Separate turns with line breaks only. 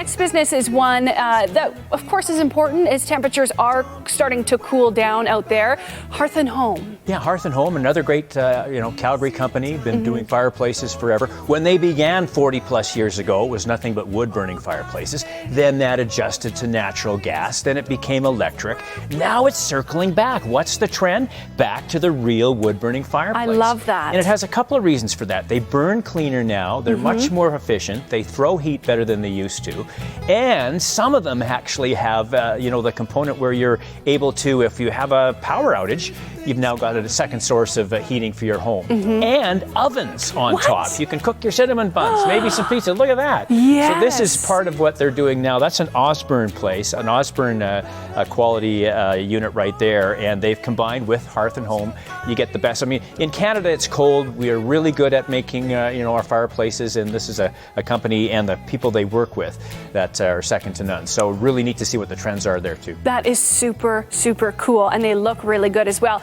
next business is one that, of course, is important as temperatures are starting to cool down out there. Hearth Home.
Yeah, Hearth Home, another great, Calgary company, been doing fireplaces forever. When they began 40 plus years ago, it was nothing but wood-burning fireplaces. Then that adjusted to natural gas. Then it became electric. Now it's circling back. What's the trend? Back to the real wood-burning fireplace.
I love that.
And it has a couple of reasons for that. They burn cleaner now. They're much more efficient. They throw heat better than they used to. And some of them actually have, the component where you're able to, if you have a power outage, you've now got a second source of heating for your home. And ovens on top. You can cook your cinnamon buns, maybe some pizza. Look at that.
Yes.
So this is part of what they're doing now. That's an Osborne place, an Osborne quality unit right there. And they've combined with Hearth Home. You get the best. I mean, in Canada, it's cold. We are really good at making, our fireplaces. And this is a company and the people they work with that are second to none. So really neat to see what the trends are there too.
That is super, super cool. And they look really good as well.